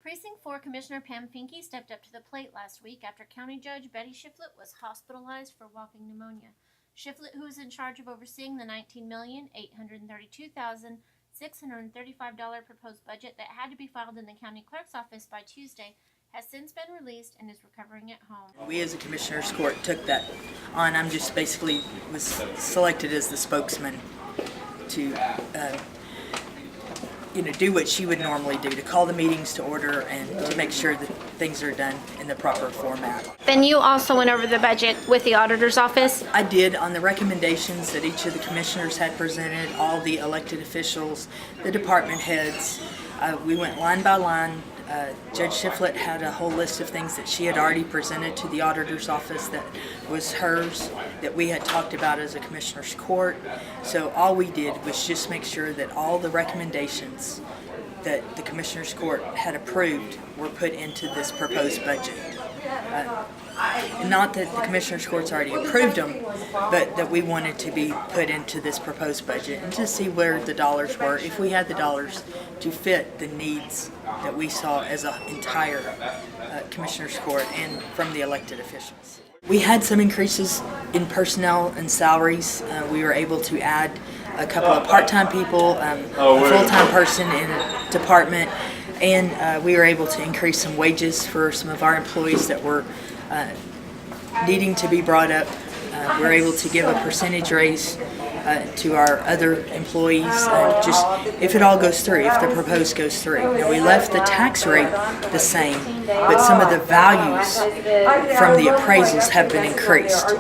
Precinct 4 Commissioner Pam Finke stepped up to the plate last week after County Judge Betty Shiflett was hospitalized for walking pneumonia. Shiflett, who is in charge of overseeing the $19,832,635 proposed budget that had to be filed in the county clerk's office by Tuesday, has since been released and is recovering at home. We as a Commissioners Court took that on. I'm just basically was selected as the spokesman to do what she would normally do, to call the meetings to order and to make sure that things are done in the proper format. Then you also went over the budget with the auditor's office? I did, on the recommendations that each of the commissioners had presented, all the elected officials, the department heads. We went line by line. Judge Shiflett had a whole list of things that she had already presented to the auditor's office that was hers, that we had talked about as a commissioner's court. So all we did was just make sure that all the recommendations that the commissioner's court had approved were put into this proposed budget. Not that the commissioner's court's already approved them, but that we wanted to be put into this proposed budget and to see where the dollars were, if we had the dollars to fit the needs that we saw as an entire commissioner's court and from the elected officials. We had some increases in personnel and salaries. We were able to add a couple of part-time people, a full-time person in a department, and we were able to increase some wages for some of our employees that were needing to be brought up. We're able to give a percentage raise to our other employees, just if it all goes through, if the proposed goes through. Now, we left the tax rate the same, but some of the values from the appraisals have been increased.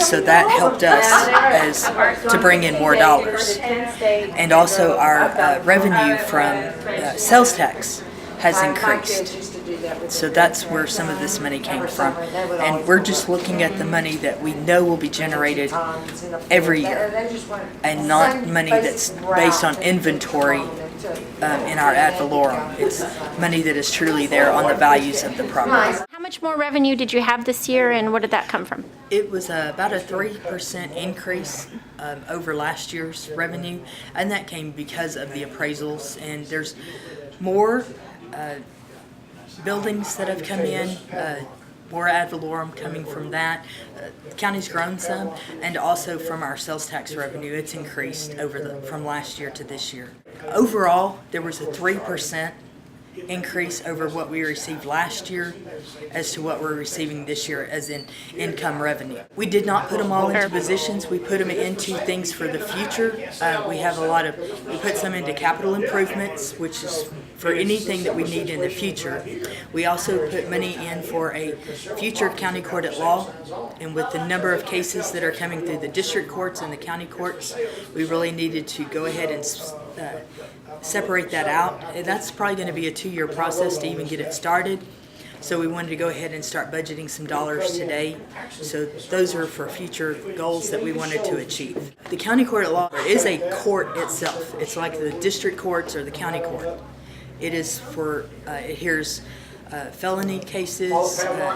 So that helped us to bring in more dollars. And also our revenue from sales tax has increased. So that's where some of this money came from. And we're just looking at the money that we know will be generated every year and not money that's based on inventory in our ad valorem. It's money that is truly there on the values of the property. How much more revenue did you have this year, and where did that come from? It was about a 3% increase over last year's revenue, and that came because of the appraisals. And there's more buildings that have come in, more ad valorem coming from that. The county's grown some, and also from our sales tax revenue, it's increased from last year to this year. Overall, there was a 3% increase over what we received last year as to what we're receiving this year as in income revenue. We did not put them all into positions. We put them into things for the future. We put some into capital improvements, which is for anything that we need in the future. We also put money in for a future county court at law, and with the number of cases that are coming through the district courts and the county courts, we really needed to go ahead and separate that out. That's probably going to be a 2-year process to even get it started. So we wanted to go ahead and start budgeting some dollars today. So those are for future goals that we wanted to achieve. The county court at law is a court itself. It's like the district courts or the county court. It is for, it hears felony cases,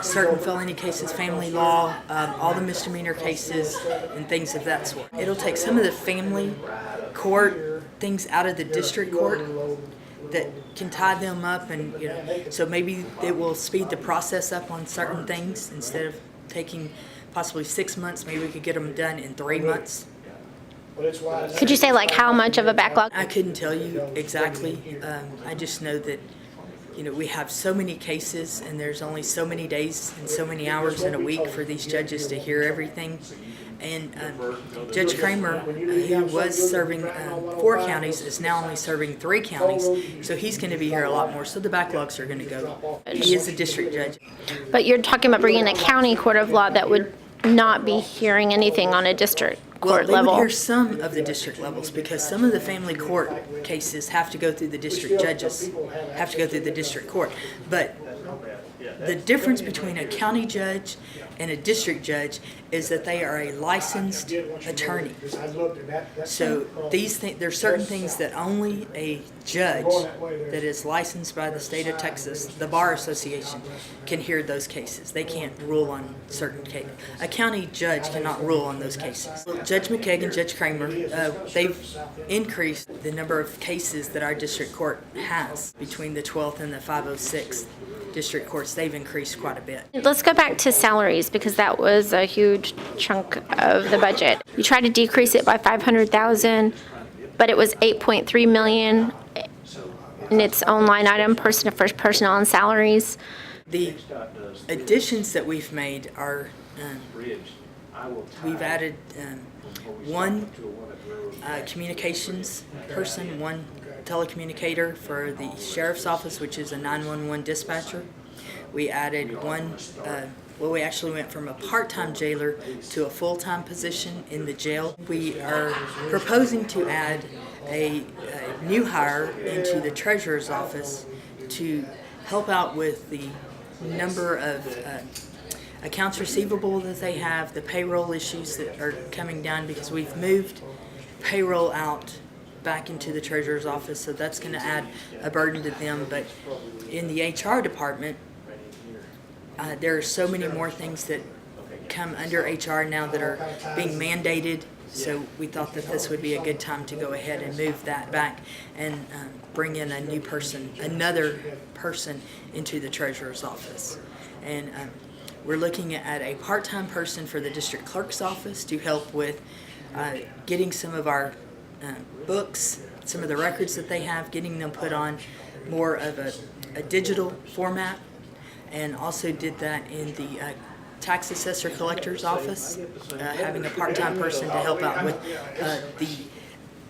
certain felony cases, family law, all the misdemeanor cases, and things of that sort. It'll take some of the family court things out of the district court that can tie them up, and so maybe it will speed the process up on certain things. Instead of taking possibly 6 months, maybe we could get them done in 3 months. Could you say like how much of a backlog? I couldn't tell you exactly. I just know that we have so many cases, and there's only so many days and so many hours in a week for these judges to hear everything. And Judge Kramer, who was serving 4 counties, is now only serving 3 counties, so he's going to be here a lot more, so the backlogs are going to go. He is a district judge. But you're talking about bringing a county court of law that would not be hearing anything on a district court level. Well, they would hear some of the district levels, because some of the family court cases have to go through the district judges, have to go through the district court. But the difference between a county judge and a district judge is that they are a licensed attorney. So there's certain things that only a judge that is licensed by the state of Texas, the Bar Association, can hear those cases. They can't rule on certain cases. A county judge cannot rule on those cases. Judge McKeag and Judge Kramer, they've increased the number of cases that our district court has between the 12th and the 506th district courts. They've increased quite a bit. Let's go back to salaries, because that was a huge chunk of the budget. You tried to decrease it by $500,000, but it was $8.3 million in its own line item, for personnel and salaries. The additions that we've made are we've added one communications person, one telecommunicator for the sheriff's office, which is a 911 dispatcher. We added one, we actually went from a part-time jailer to a full-time position in the jail. We are proposing to add a new hire into the treasurer's office to help out with the number of accounts receivable that they have, the payroll issues that are coming down, because we've moved payroll out back into the treasurer's office, so that's going to add a burden to them. But in the HR department, there are so many more things that come under HR now that are being mandated, so we thought that this would be a good time to go ahead and move that back and bring in another person into the treasurer's office. And we're looking at a part-time person for the district clerk's office to help with getting some of our books, some of the records that they have, getting them put on more of a digital format, and also did that in the tax assessor collector's office, having a part-time person to help out with the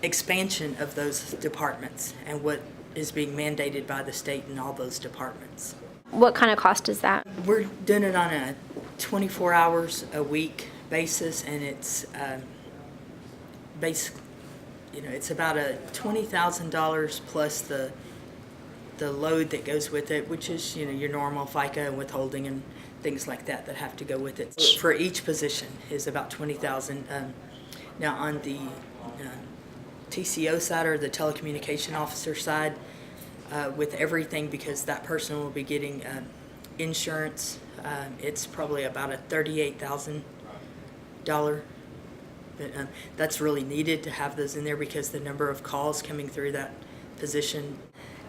expansion of those departments and what is being mandated by the state in all those departments. What kind of cost is that? We're doing it on a 24 hours a week basis, and it's basically, it's about a $20,000 plus the load that goes with it, which is, your normal FICA and withholding and things like that have to go with it. For each position is about $20,000. Now on the TCO side, or the telecommunication officer side, with everything, because that person will be getting insurance, it's probably about a $38,000. But that's really needed to have those in there, because the number of calls coming through that position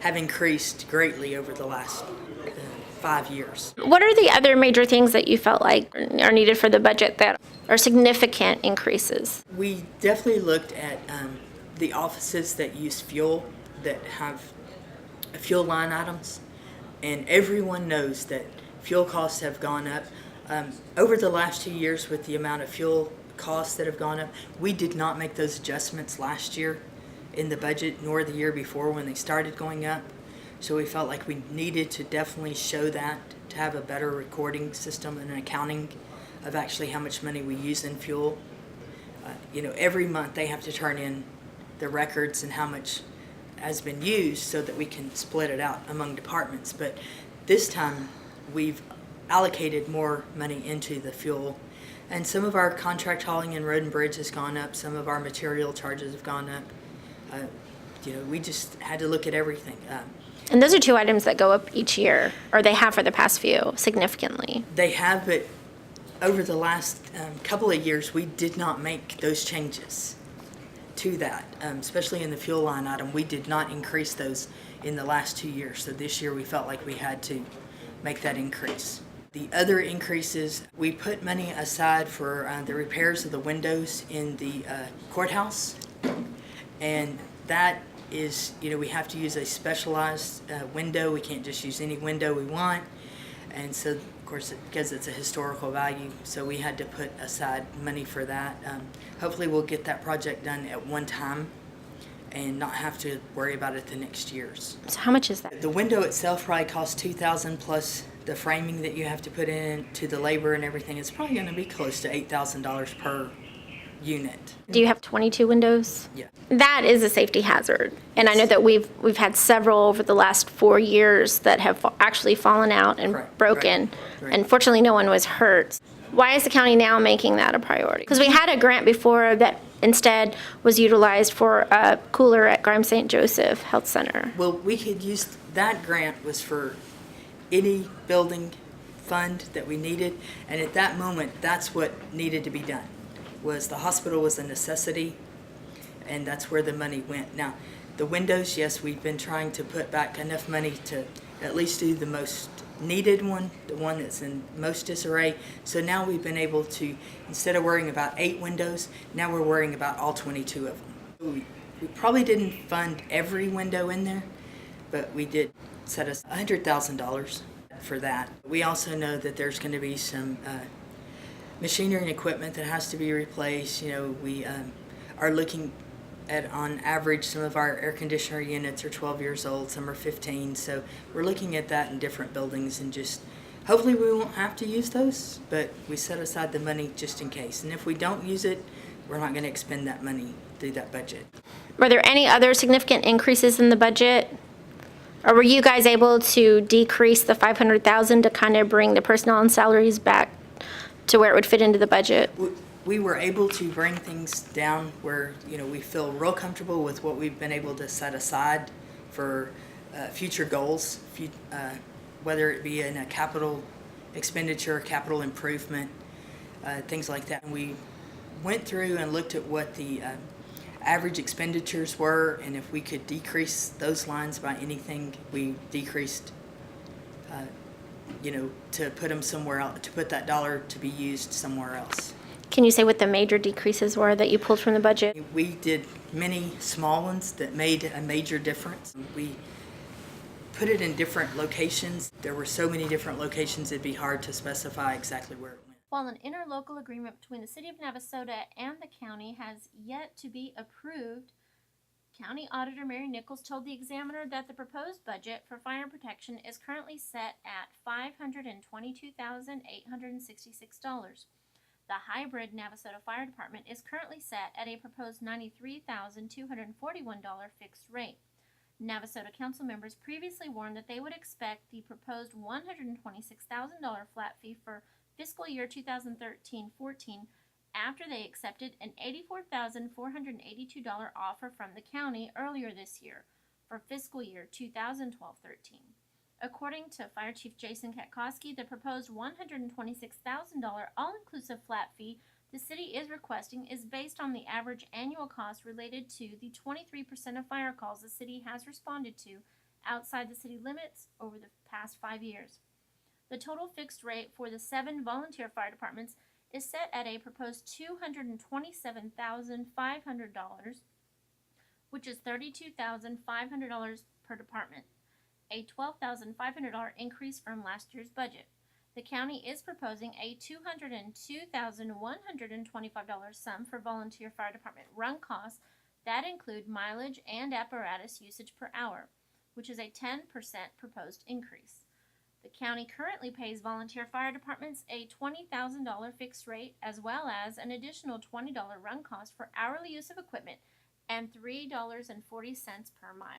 have increased greatly over the last 5 years. What are the other major things that you felt like are needed for the budget that are significant increases? We definitely looked at the offices that use fuel, that have fuel line items, and everyone knows that fuel costs have gone up. Over the last 2 years, with the amount of fuel costs that have gone up, we did not make those adjustments last year in the budget, nor the year before when they started going up. So we felt like we needed to definitely show that, to have a better recording system and an accounting of actually how much money we use in fuel. Every month they have to turn in the records and how much has been used, so that we can split it out among departments. But this time we've allocated more money into the fuel, and some of our contract hauling and road and bridge has gone up, some of our material charges have gone up. We just had to look at everything. And those are two items that go up each year, or they have for the past few, significantly. They have, but over the last couple of years, we did not make those changes to that, especially in the fuel line item. We did not increase those in the last 2 years. So this year we felt like we had to make that increase. The other increases, we put money aside for the repairs of the windows in the courthouse. And that is, we have to use a specialized window. We can't just use any window we want. And so, of course, because it's a historical value, so we had to put aside money for that. Hopefully we'll get that project done at one time and not have to worry about it the next years. So how much is that? The window itself probably costs $2,000 plus the framing that you have to put in, to the labor and everything. It's probably going to be close to $8,000 per unit. Do you have 22 windows? Yeah. That is a safety hazard. And I know that we've had several over the last 4 years that have actually fallen out and broken. Right. And fortunately no one was hurt. Why is the county now making that a priority? Because we had a grant before that instead was utilized for a cooler at Grimes St. Joseph Health Center. Well, we could use, that grant was for any building fund that we needed, and at that moment, that's what needed to be done, was the hospital was a necessity, and that's where the money went. Now, the windows, yes, we've been trying to put back enough money to at least do the most needed one, the one that's in most disarray. So now we've been able to, instead of worrying about 8 windows, now we're worrying about all 22 of them. We probably didn't fund every window in there, but we did set us $100,000 for that. We also know that there's going to be some machinery and equipment that has to be replaced. You know, we are looking at, on average, some of our air conditioner units are 12 years old, some are 15, so we're looking at that in different buildings, and just hopefully we won't have to use those, but we set aside the money just in case. And if we don't use it, we're not going to expend that money through that budget. Were there any other significant increases in the budget? Or were you guys able to decrease the $500,000 to kind of bring the personnel and salaries back to where it would fit into the budget? We were able to bring things down where, you know, we feel real comfortable with what we've been able to set aside for future goals, whether it be in a capital expenditure, capital improvement, things like that. And we went through and looked at what the average expenditures were, and if we could decrease those lines by anything, we decreased, you know, to put them somewhere else, to put that dollar to be used somewhere else. Can you say what the major decreases were that you pulled from the budget? We did many small ones that made a major difference. We put it in different locations. There were so many different locations, it'd be hard to specify exactly where it went. While an interlocal agreement between the City of Navasota and the county has yet to be approved, County Auditor Mary Nichols told the Examiner that the proposed budget for fire protection is currently set at $522,866. The hybrid Navasota Fire Department is currently set at a proposed $93,241 fixed rate. Navasota council members previously warned that they would expect the proposed $126,000 flat fee for fiscal year 2013-14 after they accepted an $84,482 offer from the county earlier this year for fiscal year 2012-13. According to Fire Chief Jason Katkowski, the proposed $126,000 all-inclusive flat fee the city is requesting is based on the average annual cost related to the 23% of fire calls the city has responded to outside the city limits over the past 5 years. The total fixed rate for the 7 volunteer fire departments is set at a proposed $227,500, which is $32,500 per department, a $12,500 increase from last year's budget. The county is proposing a $202,125 sum for volunteer fire department run costs that include mileage and apparatus usage per hour, which is a 10% proposed increase. The county currently pays volunteer fire departments a $20,000 fixed rate as well as an additional $20 run cost for hourly use of equipment and $3.40 per mile.